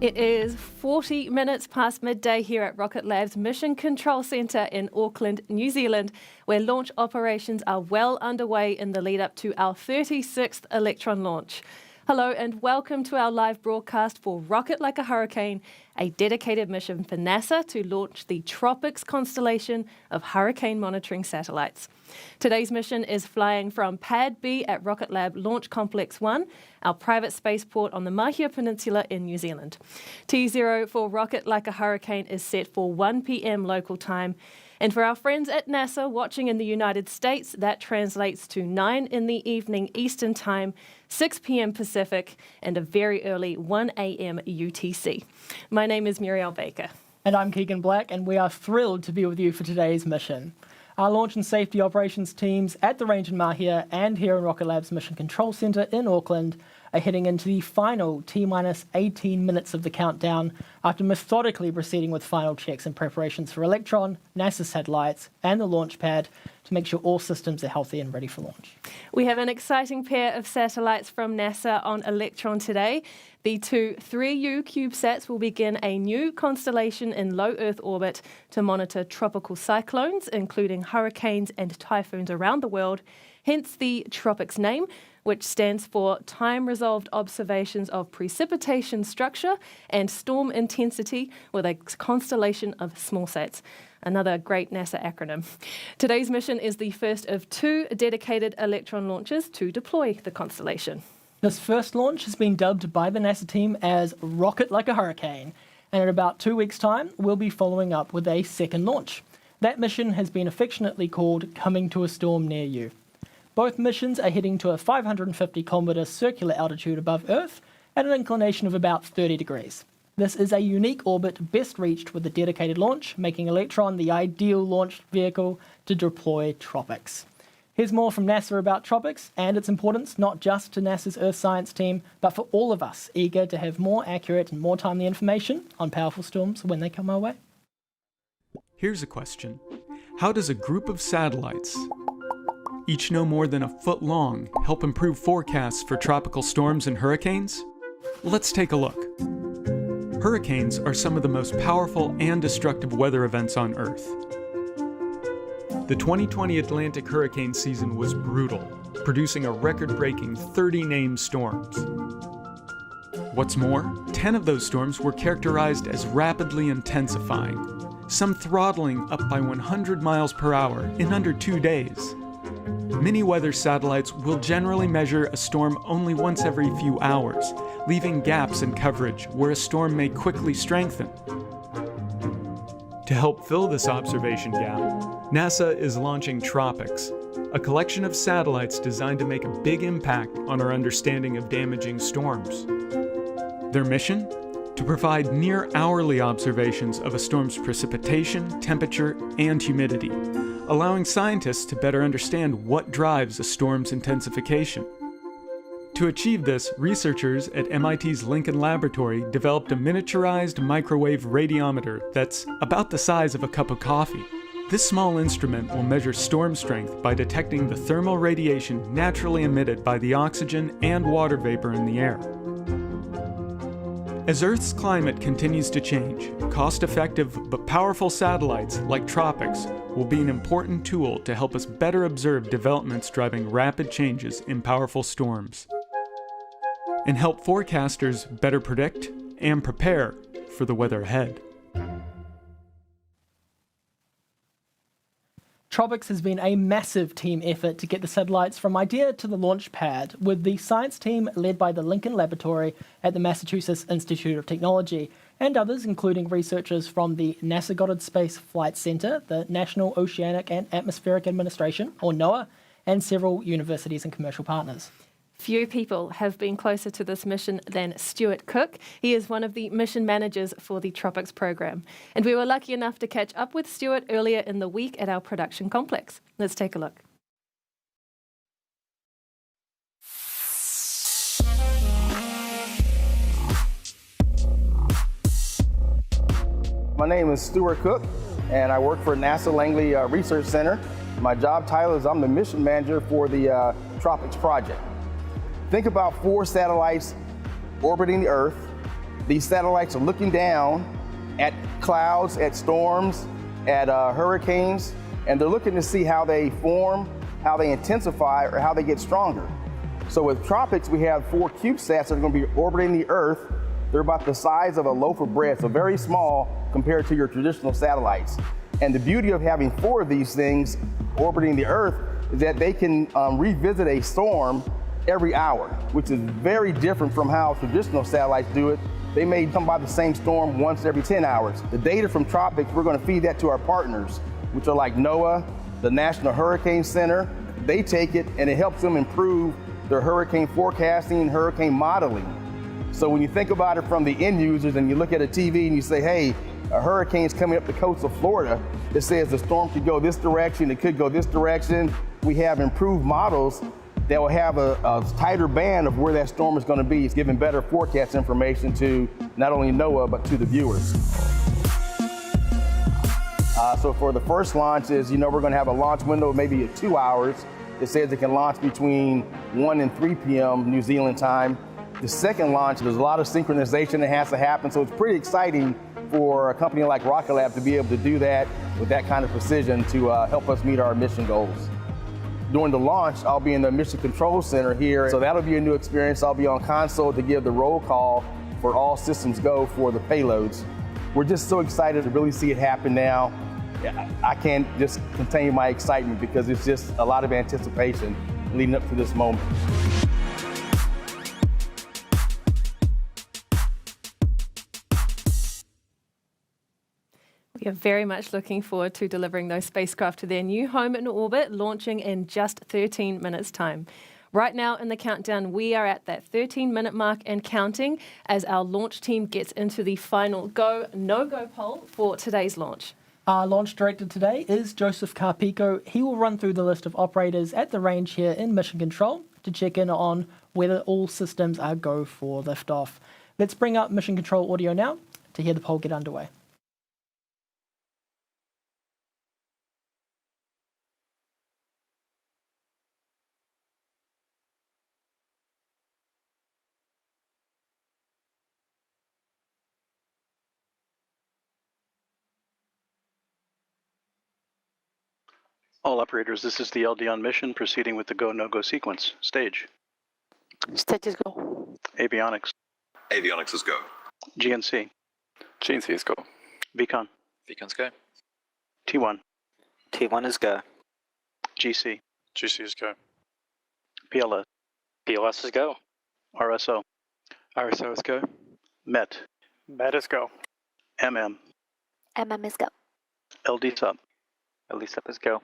It is 40 minutes past midday here at Rocket Lab's Mission Control Centre in Auckland, New Zealand, where launch operations are well underway in the lead up to our 36th Electron launch. Hello and welcome to our live broadcast for Rocket Like a Hurricane, a dedicated mission for NASA to launch the TROPICS constellation of hurricane monitoring satellites. Today's mission is flying from Pad B at Rocket Lab Launch Complex 1, our private spaceport on the Māhia Peninsula in New Zealand. T0 for Rocket Like a Hurricane is set for 1 p.m. local time. And for our friends at NASA watching in the United States, that translates to 9 in the evening Eastern Time, 6 p.m. Pacific, and a very early 1 a.m. UTC. My name is Muriel Baker. And I'm Keegan Black, and we are thrilled to be with you for today's mission. Our launch and safety operations teams at the range in Māhia and here in Rocket Lab's Mission Control Centre in Auckland are heading into the final T-minus 18 minutes of the countdown after methodically proceeding with final checks and preparations for Electron, NASA satellites and the launch pad to make sure all systems are healthy and ready for launch. We have an exciting pair of satellites from NASA on Electron today. The two 3U CubeSats will begin a new constellation in low Earth orbit to monitor tropical cyclones, including hurricanes and typhoons around the world, hence the TROPICS name, which stands for Time-Resolved Observations of Precipitation Structure and Storm Intensity with a Constellation of Smallsats. Another great NASA acronym. Today's mission is the first of 2 dedicated Electron launches to deploy the constellation. This first launch has been dubbed by the NASA team as Rocket Like a Hurricane, and in about 2 weeks' time, we'll be following up with a second launch. That mission has been affectionately called Coming to a Storm Near You. Both missions are heading to a 550 kilometre circular altitude above Earth at an inclination of about 30 degrees. This is a unique orbit best reached with a dedicated launch, making Electron the ideal launch vehicle to deploy TROPICS. Here's more from NASA about TROPICS and its importance not just to NASA's Earth Science team, but for all of us eager to have more accurate and more timely information on powerful storms when they come our way. Here's a question. How does a group of satellites, each no more than a foot long, help improve forecasts for tropical storms and hurricanes? Let's take a look. Hurricanes are some of the most powerful and destructive weather events on Earth. The 2020 Atlantic hurricane season was brutal, producing a record-breaking 30 named storms. What's more, 10 of those storms were characterized as rapidly intensifying, some throttling up by 100 miles per hour in under 2 days. Many weather satellites will generally measure a storm only once every few hours, leaving gaps in coverage where a storm may quickly strengthen. To help fill this observation gap, NASA is launching TROPICS, a collection of satellites designed to make a big impact on our understanding of damaging storms. Their mission? To provide near-hourly observations of a storm's precipitation, temperature, and humidity, allowing scientists to better understand what drives a storm's intensification. To achieve this, researchers at MIT's Lincoln Laboratory developed a miniaturized microwave radiometer that's about the size of a cup of coffee. This small instrument will measure storm strength by detecting the thermal radiation naturally emitted by the oxygen and water vapor in the air. As Earth's climate continues to change, cost-effective but powerful satellites like TROPICS will be an important tool to help us better observe developments driving rapid changes in powerful storms, and help forecasters better predict and prepare for the weather ahead. TROPICS has been a massive team effort to get the satellites from idea to the launch pad, with the science team led by the Lincoln Laboratory at the Massachusetts Institute of Technology, and others including researchers from the NASA Goddard Space Flight Center, the National Oceanic and Atmospheric Administration, or NOAA, and several universities and commercial partners. Few people have been closer to this mission than Stuart Cook. He is one of the mission managers for the TROPICS program. And we were lucky enough to catch up with Stuart earlier in the week at our production complex. Let's take a look. My name is Stuart Cook, and I work for NASA Langley Research Center. My job title is I'm the mission manager for the TROPICS project. Think about 4 satellites orbiting the Earth These satellites are looking down at clouds, at storms, at hurricanes, and they're looking to see how they form, how they intensify, or how they get stronger. So with TROPICS, we have 4 CubeSats that are going to be orbiting the Earth. They're about the size of a loaf of bread, so very small compared to your traditional satellites. And the beauty of having 4 of these things orbiting the Earth is that they can revisit a storm every hour, which is very different from how traditional satellites do it. They may come by the same storm once every 10 hours. The data from TROPICS, we're going to feed that to our partners, which are like NOAA, the National Hurricane Center. They take it and it helps them improve their hurricane forecasting and hurricane modeling. So when you think about it from the end users and you look at a TV and you say, hey, a hurricane's coming up the coast of Florida, it says the storm could go this direction, it could go this direction. We have improved models that will have a tighter band of where that storm is going to be. It's giving better forecast information to not only NOAA, but to the viewers. So for the first launch is, we're going to have a launch window maybe at 2 hours. It says it can launch between 1 and 3 p.m. New Zealand time. The second launch, there's a lot of synchronization that has to happen, so it's pretty exciting for a company like Rocket Lab to be able to do that with that kind of precision to help us meet our mission goals. During the launch, I'll be in the Mission Control Center here, so that'll be a new experience. I'll be on console to give the roll call for all systems go for the payloads. We're just so excited to really see it happen now. I can't just contain my excitement because it's just a lot of anticipation leading up to this moment. We are very much looking forward to delivering those spacecraft to their new home in orbit, launching in just 13 minutes' time. Right now in the countdown, we are at that 13-minute mark and counting as our launch team gets into the final go, no-go poll for today's launch. Our launch director today is Joseph Carpico. He will run through the list of operators at the range here in Mission Control to check in on whether all systems are go for liftoff. Let's bring up Mission Control audio now to hear the poll get underway. All operators, this is the LD on mission, proceeding with the go, no-go sequence. Stage. Stage is go. Avionics. Avionics is go. GNC. GNC is go. VCON. VCON's go. T1. T1 is go. GC. GC is go. PLS. PLS is go. RSO. RSO is go. MET. MET is go. MM. MM is go. LD sub. LD sub is go.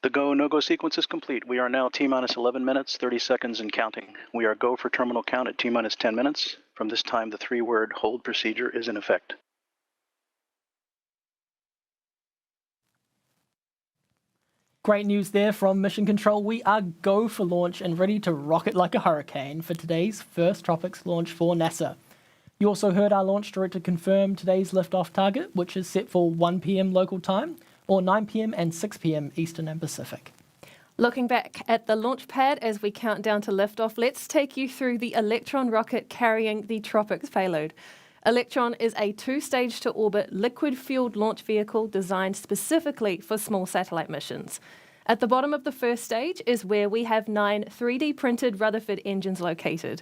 The go, no-go sequence is complete. We are now T-minus 11 minutes, 30 seconds and counting. We are go for terminal count at T-minus 10 minutes. From this time, the 3-word hold procedure is in effect. Great news there from Mission Control. We are go for launch and ready to rocket like a hurricane for today's first TROPICS launch for NASA. You also heard our launch director confirm today's liftoff target, which is set for 1 p.m. local time, or 9 p.m. and 6 p.m. Eastern and Pacific. Looking back at the launch pad as we count down to liftoff, let's take you through the Electron rocket carrying the TROPICS payload. Electron is a 2-stage-to-orbit liquid-fueled launch vehicle designed specifically for small satellite missions. At the bottom of the first stage is where we have 9 3D-printed Rutherford engines located.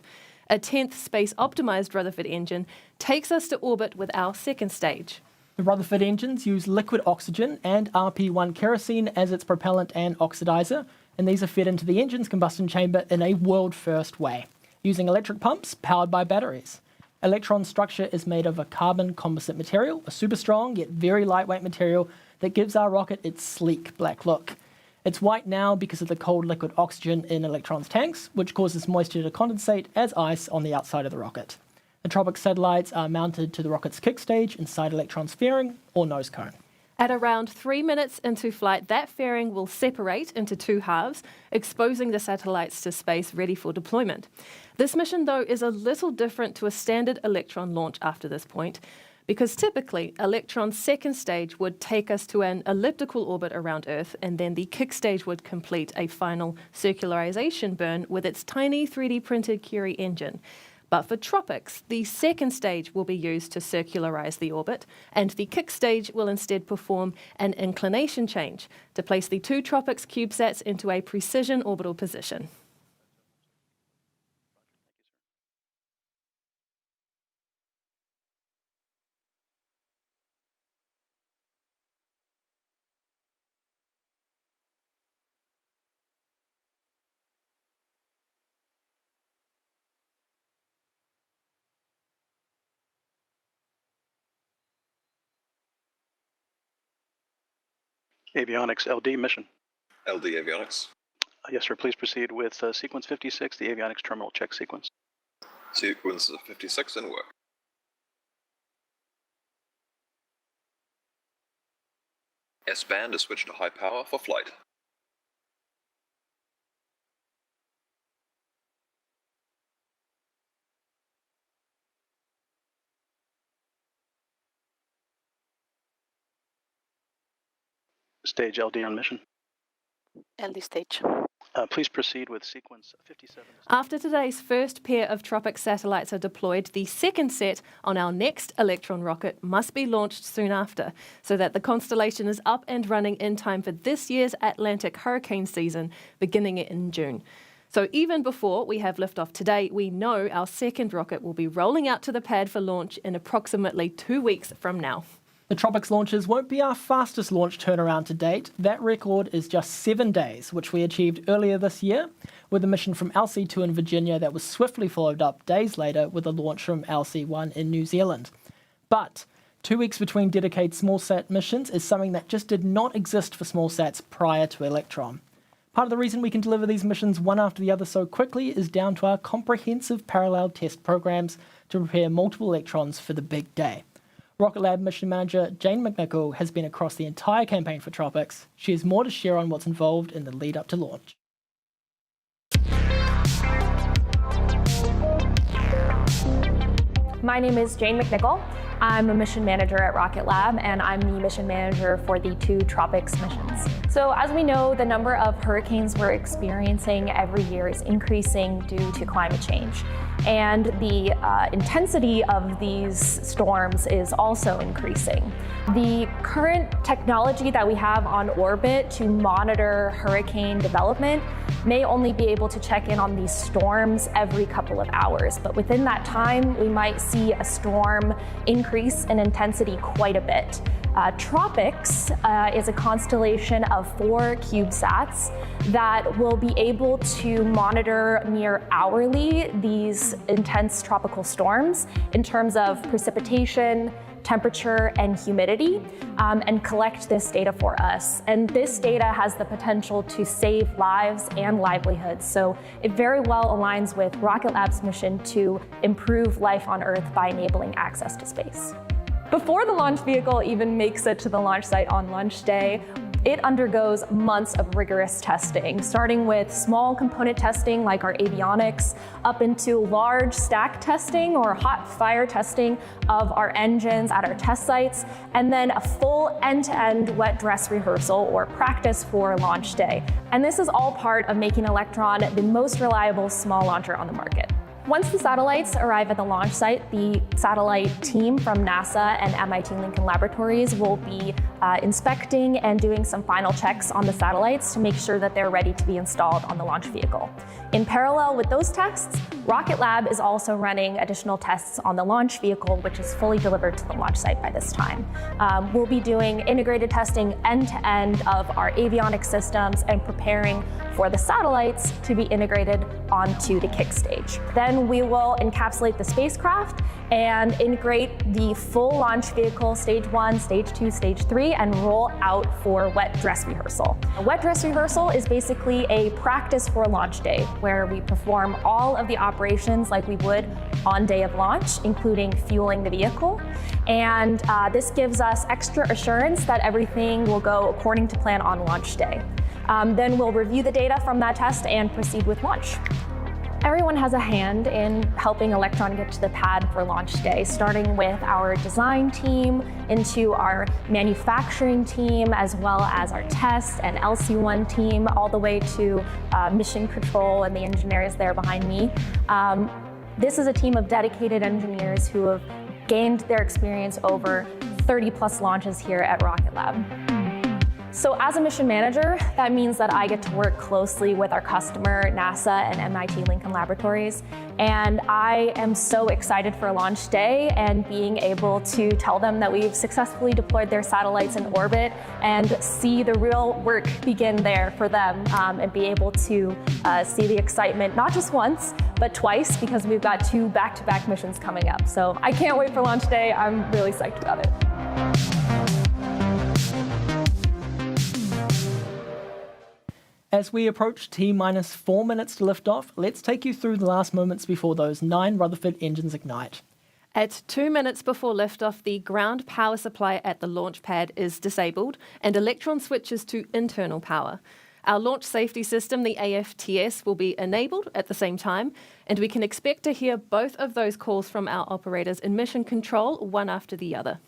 A 10th space-optimized Rutherford engine takes us to orbit with our second stage. The Rutherford engines use liquid oxygen and RP1 kerosene as its propellant and oxidizer, and these are fed into the engine's combustion chamber in a world-first way, using electric pumps powered by batteries. Electron's structure is made of a carbon composite material, a super strong yet very lightweight material that gives our rocket its sleek black look. It's white now because of the cold liquid oxygen in Electron's tanks, which causes moisture to condensate as ice on the outside of the rocket. The TROPICS satellites are mounted to the rocket's kick stage inside Electron's fairing or nose cone. At around 3 minutes into flight, that fairing will separate into 2 halves, exposing the satellites to space ready for deployment. This mission, though, is a little different to a standard Electron launch after this point, because typically Electron's second stage would take us to an elliptical orbit around Earth, and then the kick stage would complete a final circularization burn with its tiny 3D printed Curie engine. But for TROPICS, the second stage will be used to circularize the orbit, and the kick stage will instead perform an inclination change to place the two TROPICS CubeSats into a precision orbital position. Avionics LD mission. LD avionics. Yes, sir. Please proceed with sequence 56, the avionics terminal check sequence. Sequence 56 in work. S-band is switched to high power for flight. Stage LD on mission. LD stage. Please proceed with sequence 57. After today's first pair of TROPICS satellites are deployed, the second set on our next Electron rocket must be launched soon after, so that the constellation is up and running in time for this year's Atlantic hurricane season, beginning in June. So even before we have liftoff today, we know our second rocket will be rolling out to the pad for launch in approximately 2 weeks from now. The TROPICS launches won't be our fastest launch turnaround to date. That record is just 7 days, which we achieved earlier this year with a mission from LC2 in Virginia that was swiftly followed up days later with a launch from LC1 in New Zealand. But 2 weeks between dedicated smallsat missions is something that just did not exist for smallsats prior to Electron. Part of the reason we can deliver these missions one after the other so quickly is down to our comprehensive parallel test programs to prepare multiple Electrons for the big day. Rocket Lab mission manager Jane McNichol has been across the entire campaign for TROPICS. She has more to share on what's involved in the lead up to launch. My name is Jane McNichol. I'm a mission manager at Rocket Lab, and I'm the mission manager for the 2 TROPICS missions. So as we know, the number of hurricanes we're experiencing every year is increasing due to climate change. And the intensity of these storms is also increasing. The current technology that we have on orbit to monitor hurricane development may only be able to check in on these storms every couple of hours, but within that time, we might see a storm increase in intensity quite a bit. TROPICS is a constellation of 4 CubeSats that will be able to monitor near hourly these intense tropical storms in terms of precipitation, temperature, and humidity, and collect this data for us. And this data has the potential to save lives and livelihoods. So it very well aligns with Rocket Lab's mission to improve life on Earth by enabling access to space. Before the launch vehicle even makes it to the launch site on launch day, it undergoes months of rigorous testing, starting with small component testing like our avionics, up into large stack testing or hot fire testing of our engines at our test sites, and then a full end-to-end wet dress rehearsal or practice for launch day. And this is all part of making Electron the most reliable small launcher on the market. Once the satellites arrive at the launch site, the satellite team from NASA and MIT Lincoln Laboratories will be inspecting and doing some final checks on the satellites to make sure that they're ready to be installed on the launch vehicle. In parallel with those tests, Rocket Lab is also running additional tests on the launch vehicle, which is fully delivered to the launch site by this time. We'll be doing integrated testing end-to-end of our avionics systems and preparing for the satellites to be integrated onto the kick stage. Then we will encapsulate the spacecraft and integrate the full launch vehicle, stage 1, stage 2, stage 3, and roll out for wet dress rehearsal. A wet dress rehearsal is basically a practice for launch day, where we perform all of the operations like we would on day of launch, including fueling the vehicle. And this gives us extra assurance that everything will go according to plan on launch day. Then we'll review the data from that test and proceed with launch. Everyone has a hand in helping Electron get to the pad for launch day, starting with our design team, into our manufacturing team, as well as our test and LC1 team, all the way to mission control and the engineers there behind me. This is a team of dedicated engineers who have gained their experience over 30 plus launches here at Rocket Lab. So as a mission manager, that means that I get to work closely with our customer, NASA and MIT Lincoln Laboratories. And I am so excited for launch day and being able to tell them that we've successfully deployed their satellites in orbit and see the real work begin there for them, and be able to see the excitement, not just once, but twice, because we've got 2 back-to-back missions coming up. So I can't wait for launch day. I'm really psyched about it. As we approach T-minus 4 minutes to liftoff, let's take you through the last moments before those 9 Rutherford engines ignite. At 2 minutes before liftoff, the ground power supply at the launch pad is disabled and Electron switches to internal power. Our launch safety system, the AFTS, will be enabled at the same time, and we can expect to hear both of those calls from our operators in mission control, one after the other.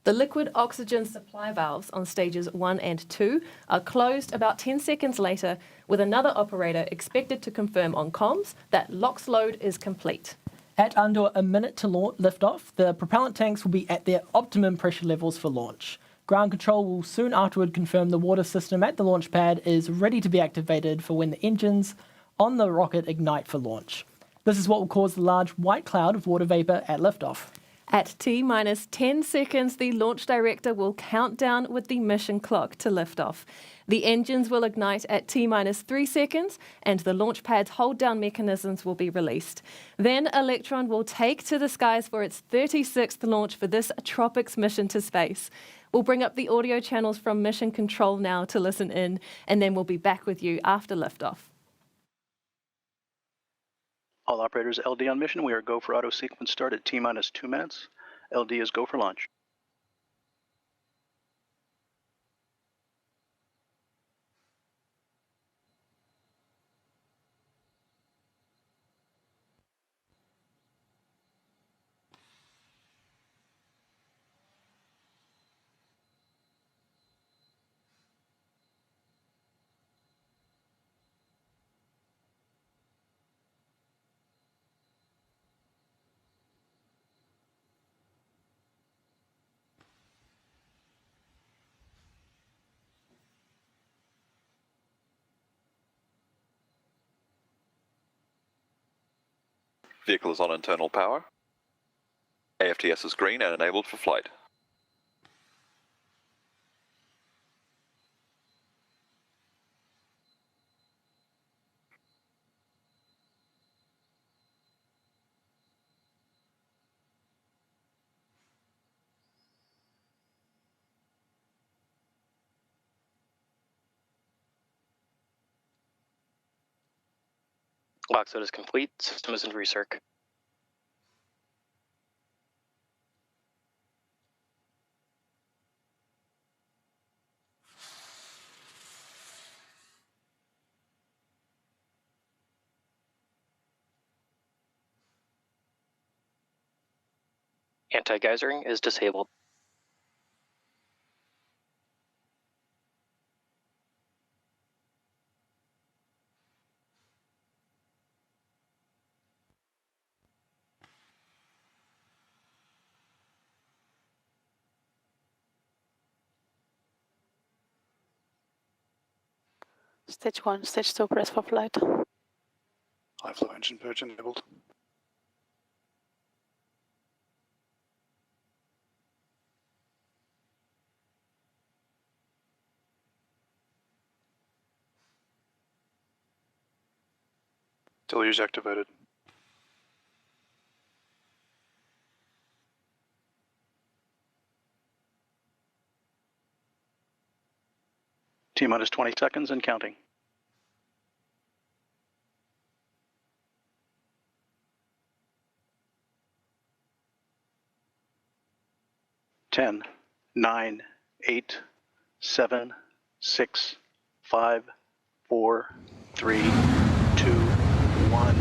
The liquid oxygen supply valves on stages 1 and 2 are closed about 10 seconds later, with another operator expected to confirm on comms that LOX load is complete. At under a minute to liftoff, the propellant tanks will be at their optimum pressure levels for launch. Ground control will soon afterward confirm the water system at the launch pad is ready to be activated for when the engines on the rocket ignite for launch. This is what will cause the large white cloud of water vapor at liftoff. At T-minus 10 seconds, the launch director will count down with the mission clock to liftoff. The engines will ignite at T-minus 3 seconds, and the launch pad's hold-down mechanisms will be released. Then Electron will take to the skies for its 36th launch for this TROPICS mission to space. We'll bring up the audio channels from mission control now to listen in, and then we'll be back with you after liftoff. All operators LD on mission. We are go for auto sequence start at T-minus 2 minutes. LD is go for launch. Vehicle is on internal power. AFTS is green and enabled for flight. Box load is complete. System is in recirc. Anti-geysering is disabled. Stage 1, stage 2, press for flight. High flow engine purge enabled. Deluge activated. T-minus 20 seconds and counting. Ten, 9, 8, 7, 6, 5, 4, 3, 2, 1.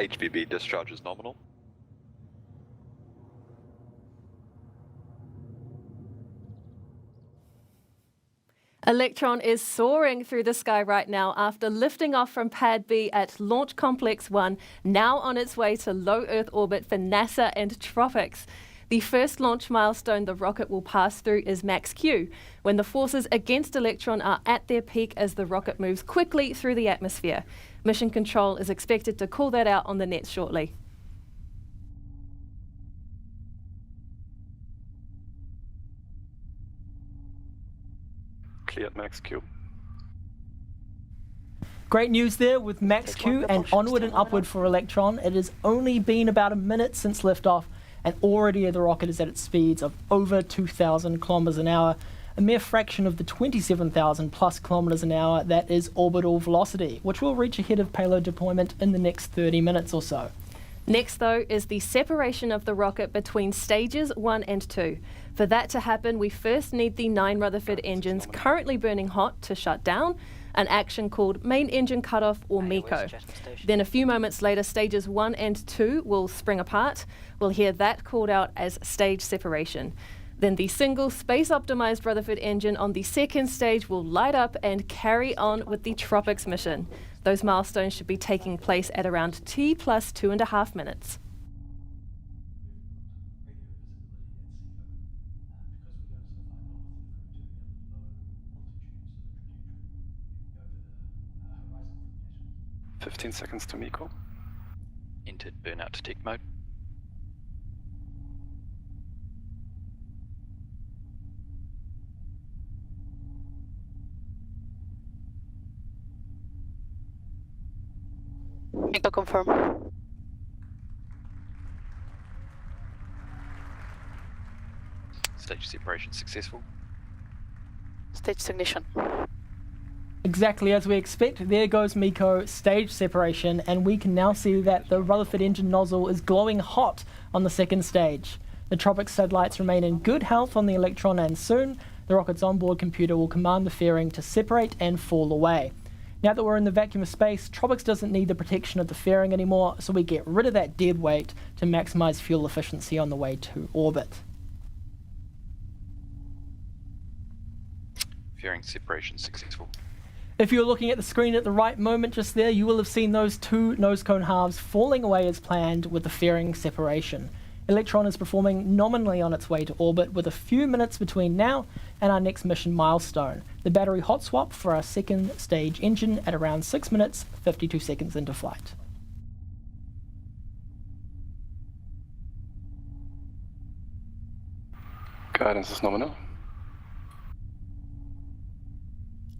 HVB discharge is nominal. Electron is soaring through the sky right now after lifting off from Pad B at Launch Complex 1, now on its way to low Earth orbit for NASA and TROPICS. The first launch milestone the rocket will pass through is max Q, when the forces against Electron are at their peak as the rocket moves quickly through the atmosphere. Mission Control is expected to call that out on the net shortly. Clear at max Q. Great news there with max Q and onward and upward for Electron. It has only been about a minute since liftoff, and already the rocket is at its speeds of over 2,000 kilometers an hour, a mere fraction of the 27,000 plus kilometers an hour that is orbital velocity, which will reach ahead of payload deployment in the next 30 minutes or so. Next, though, is the separation of the rocket between stages 1 and 2. For that to happen, we first need the 9 Rutherford engines currently burning hot to shut down, an action called main engine cutoff or MECO. Then a few moments later, stages 1 and 2 will spring apart. We'll hear that called out as stage separation. Then the single space-optimized Rutherford engine on the second stage will light up and carry on with the TROPICS mission. Those milestones should be taking place at around T plus 2.5 minutes. "15 seconds to MECO. Entered burnout detect mode. MECO confirm. Stage separation successful. Stage ignition. Exactly as we expect, there goes MECO, stage separation, and we can now see that the Rutherford engine nozzle is glowing hot on the second stage. The TROPICS satellites remain in good health on the Electron, and soon the rocket's onboard computer will command the fairing to separate and fall away. Now that we're in the vacuum of space, TROPICS doesn't need the protection of the fairing anymore, so we get rid of that dead weight to maximize fuel efficiency on the way to orbit. Fairing separation successful. If you're looking at the screen at the right moment just there, you will have seen those 2 nose cone halves falling away as planned with the fairing separation. Electron is performing nominally on its way to orbit with a few minutes between now and our next mission milestone, the battery hot swap for our second stage engine at around 6 minutes, 52 seconds into flight. Guidance is nominal.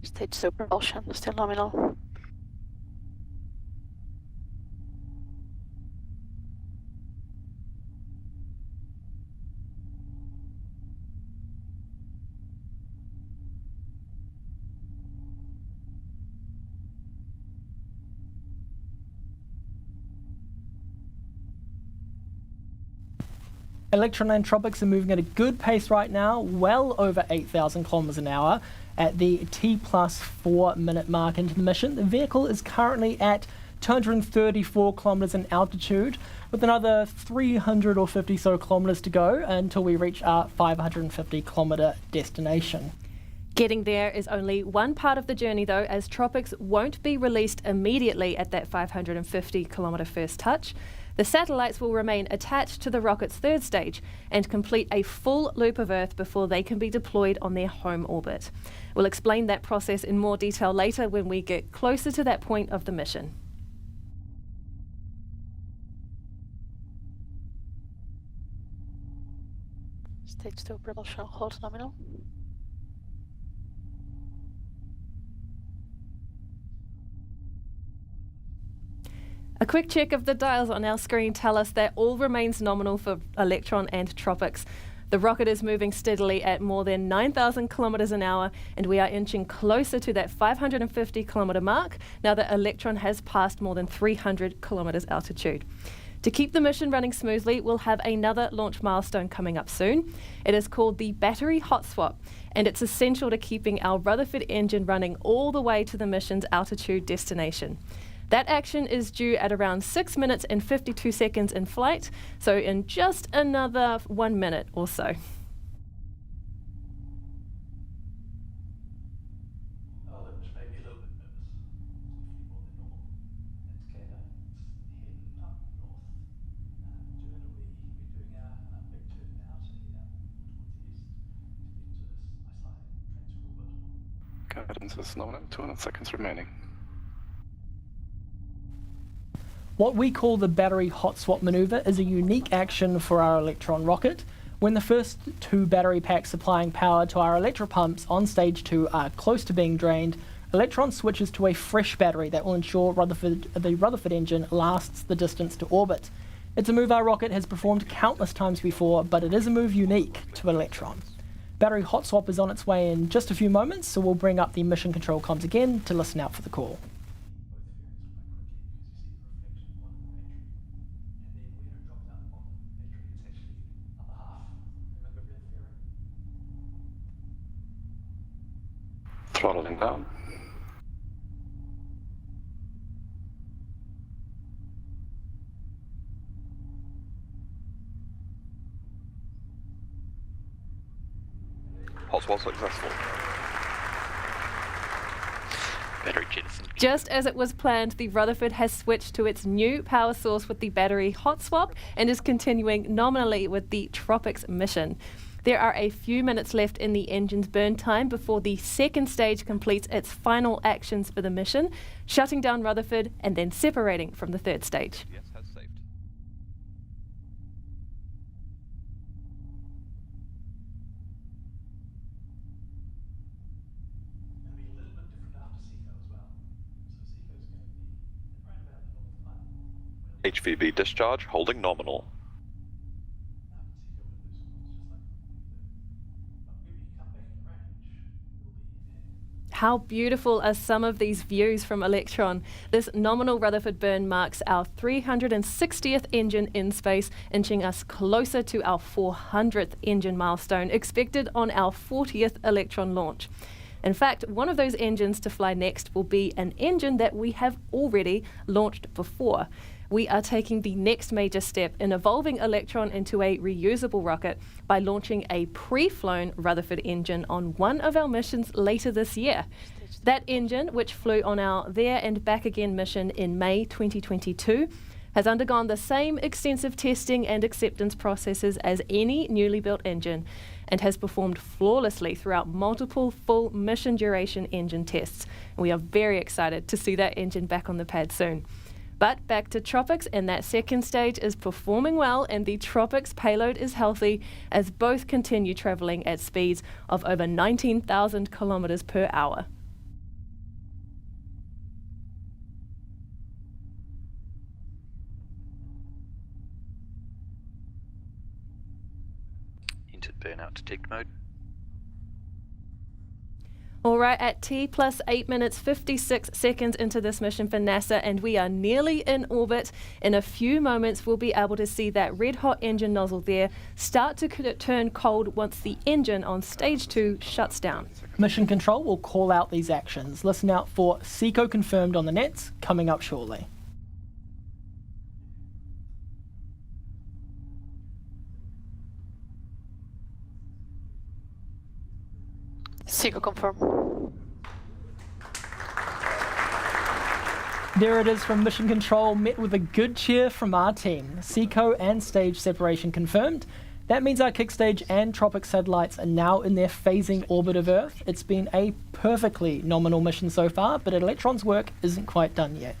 Stage 2 propulsion, still nominal. Electron and TROPICS are moving at a good pace right now, well over 8,000 kilometers an hour at the T plus 4 minute mark into the mission. The vehicle is currently at 234 kilometers in altitude, with another 300 or 50 so kilometers to go until we reach our 550 kilometer destination. Getting there is only one part of the journey though, as TROPICS won't be released immediately at that 550 kilometre first touch. The satellites will remain attached to the rocket's third stage and complete a full loop of Earth before they can be deployed on their home orbit. We'll explain that process in more detail later when we get closer to that point of the mission. Stage 2 propulsion hold nominal. A quick check of the dials on our screen tell us that all remains nominal for Electron and TROPICS. The rocket is moving steadily at more than 9,000 kilometres an hour, and we are inching closer to that 550 kilometre mark now that Electron has passed more than 300 kilometres altitude. To keep the mission running smoothly, we'll have another launch milestone coming up soon. It is called the battery hot swap, and it's essential to keeping our Rutherford engine running all the way to the mission's altitude destination. That action is due at around 6 minutes and 52 seconds in flight, so in just another 1 minute or so. Guidance is nominal, 200 seconds remaining. What we call the battery hot swap maneuver is a unique action for our Electron rocket. When the first 2 battery packs supplying power to our electropumps on stage 2 are close to being drained, Electron switches to a fresh battery that will ensure the Rutherford engine lasts the distance to orbit. It's a move our rocket has performed countless times before, but it is a move unique to Electron. Battery hot swap is on its way in just a few moments, so we'll bring up the mission control comms again to listen out for the call. Throttling down. Hot swap successful. Battery jettison. Just as it was planned, the Rutherford has switched to its new power source with the battery hot swap and is continuing nominally with the TROPICS mission. There are a few minutes left in the engine's burn time before the second stage completes its final actions for the mission, shutting down Rutherford and then separating from the third stage. Yes, has saved. HVB discharge holding nominal. How beautiful are some of these views from Electron? This nominal Rutherford burn marks our 360th engine in space, inching us closer to our 400th engine milestone, expected on our 40th Electron launch. In fact, one of those engines to fly next will be an engine that we have already launched before. We are taking the next major step in evolving Electron into a reusable rocket by launching a pre-flown Rutherford engine on one of our missions later this year. That engine, which flew on our There and Back Again mission in May 2022, has undergone the same extensive testing and acceptance processes as any newly built engine and has performed flawlessly throughout multiple full mission duration engine tests. And we are very excited to see that engine back on the pad soon. But back to TROPICS, and that second stage is performing well and the TROPICS payload is healthy as both continue travelling at speeds of over 19,000 kilometres per hour. Entered burnout detect mode. All right, at T plus 8 minutes 56 seconds into this mission for NASA, and we are nearly in orbit. In a few moments, we'll be able to see that red hot engine nozzle there start to turn cold once the engine on stage 2 shuts down. Mission control will call out these actions. Listen out for SECO confirmed on the nets coming up shortly. SECO confirm. There it is from Mission Control, met with a good cheer from our team. SECO and stage separation confirmed. That means our kick stage and TROPICS satellites are now in their phasing orbit of Earth. It's been a perfectly nominal mission so far, but Electron's work isn't quite done yet.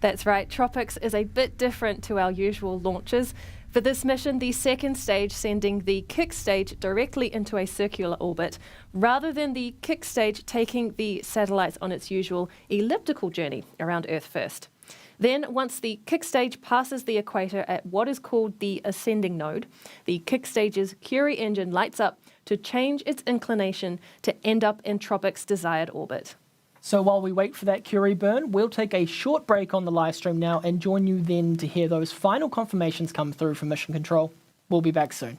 That's right, TROPICS is a bit different to our usual launches. For this mission, the second stage sending the kick stage directly into a circular orbit, rather than the kick stage taking the satellites on its usual elliptical journey around Earth first. Then, once the kick stage passes the equator at what is called the ascending node, the kick stage's Curie engine lights up to change its inclination to end up in TROPICS' desired orbit. So while we wait for that Curie burn, we'll take a short break on the live stream now and join you then to hear those final confirmations come through from Mission Control. We'll be back soon.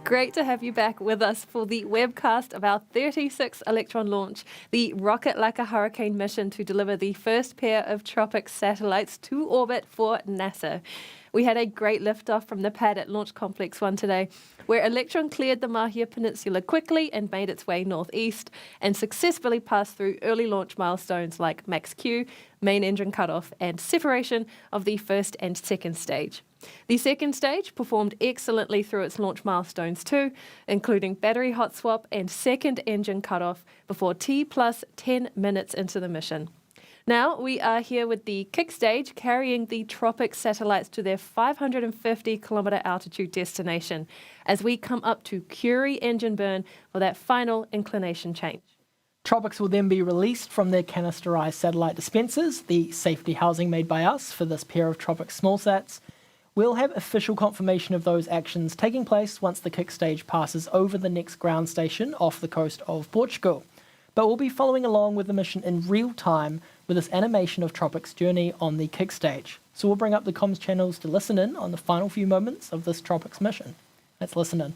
Great to have you back with us for the webcast of our 36th Electron launch, the Rocket Like a Hurricane mission to deliver the first pair of TROPICS satellites to orbit for NASA. We had a great liftoff from the pad at Launch Complex 1 today, where Electron cleared the Māhia Peninsula quickly and made its way northeast and successfully passed through early launch milestones like max Q, main engine cutoff, and separation of the first and second stage. The second stage performed excellently through its launch milestones too, including battery hot swap and second engine cutoff before T plus 10 minutes into the mission. Now we are here with the kick stage carrying the TROPICS satellites to their 550-kilometre altitude destination as we come up to Curie engine burn for that final inclination change. TROPICS will then be released from their canisterized satellite dispensers, the safety housing made by us for this pair of TROPICS Smallsats. We'll have official confirmation of those actions taking place once the kick stage passes over the next ground station off the coast of Portugal. But we'll be following along with the mission in real time with this animation of TROPICS' journey on the kick stage. So we'll bring up the comms channels to listen in on the final few moments of this TROPICS mission. Let's listen in.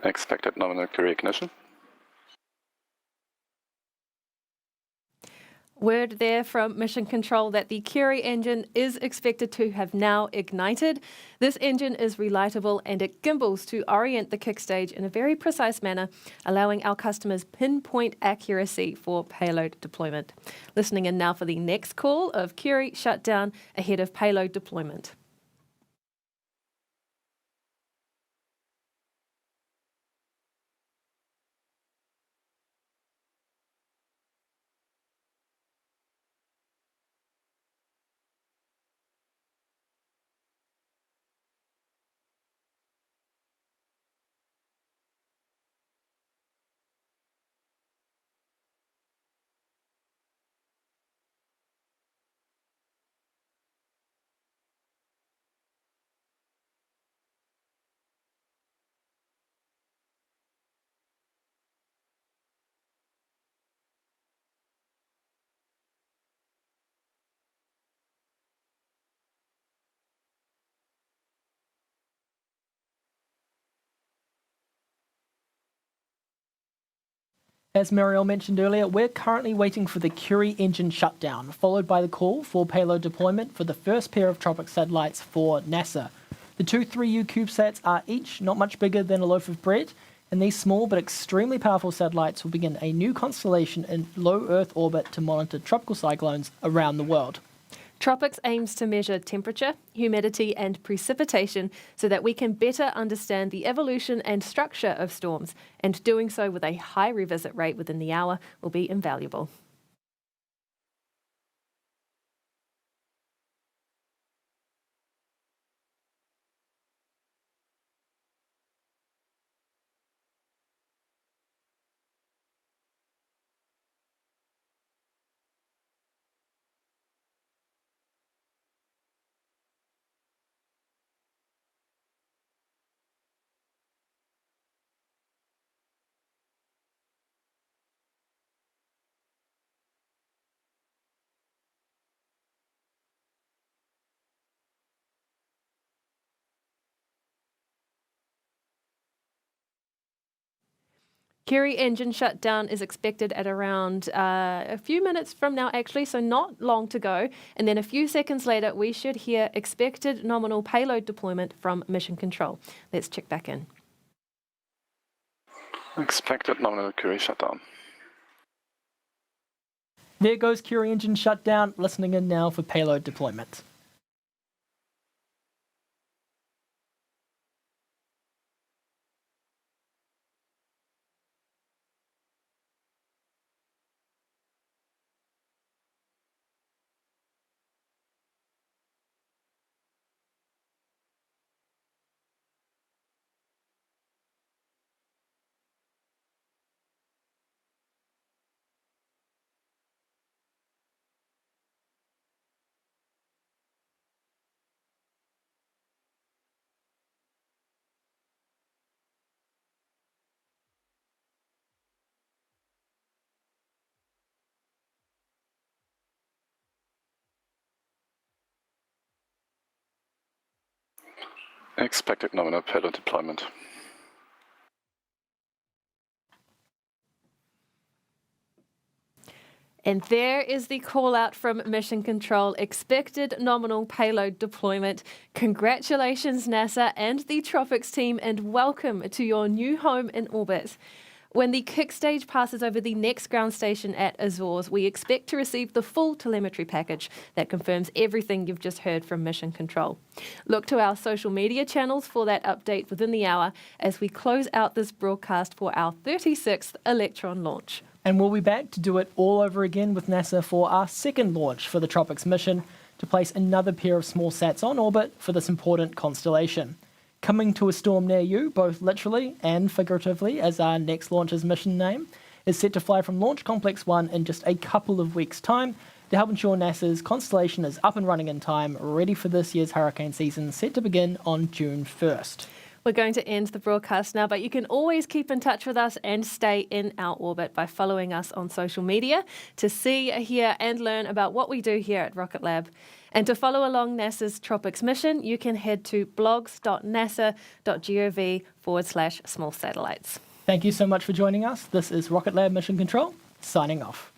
Expected nominal Curie ignition. Word there from Mission Control that the Curie engine is expected to have now ignited. This engine is relightable and it gimbals to orient the kick stage in a very precise manner, allowing our customers pinpoint accuracy for payload deployment. Listening in now for the next call of Curie shutdown ahead of payload deployment. As Marielle mentioned earlier, we're currently waiting for the Curie engine shutdown, followed by the call for payload deployment for the first pair of TROPICS satellites for NASA. The two 3U CubeSats are each not much bigger than a loaf of bread, and these small but extremely powerful satellites will begin a new constellation in low Earth orbit to monitor tropical cyclones around the world. TROPICS aims to measure temperature, humidity and precipitation so that we can better understand the evolution and structure of storms, and doing so with a high revisit rate within the hour will be invaluable. Curie engine shutdown is expected at around a few minutes from now, actually, so not long to go. And then a few seconds later, we should hear expected nominal payload deployment from Mission Control. Let's check back in. Expected nominal Curie shutdown. There goes Curie engine shutdown, listening in now for payload deployment. Expected nominal payload deployment. And there is the call out from Mission Control, expected nominal payload deployment. Congratulations, NASA and the TROPICS team, and welcome to your new home in orbit. When the kick stage passes over the next ground station at Azores, we expect to receive the full telemetry package that confirms everything you've just heard from Mission Control. Look to our social media channels for that update within the hour as we close out this broadcast for our 36th Electron launch. And we'll be back to do it all over again with NASA for our second launch for the TROPICS mission to place another pair of small sats on orbit for this important constellation. Coming to a storm near you, both literally and figuratively, as our next launch's mission name, is set to fly from Launch Complex 1 in just a couple of weeks' time to help ensure NASA's constellation is up and running in time, ready for this year's hurricane season, set to begin on June 1st. We're going to end the broadcast now, but you can always keep in touch with us and stay in our orbit by following us on social media to see, hear and learn about what we do here at Rocket Lab. And to follow along NASA's TROPICS mission, you can head to blogs.nasa.gov/small satellites. Thank you so much for joining us. This is Rocket Lab Mission Control, signing off.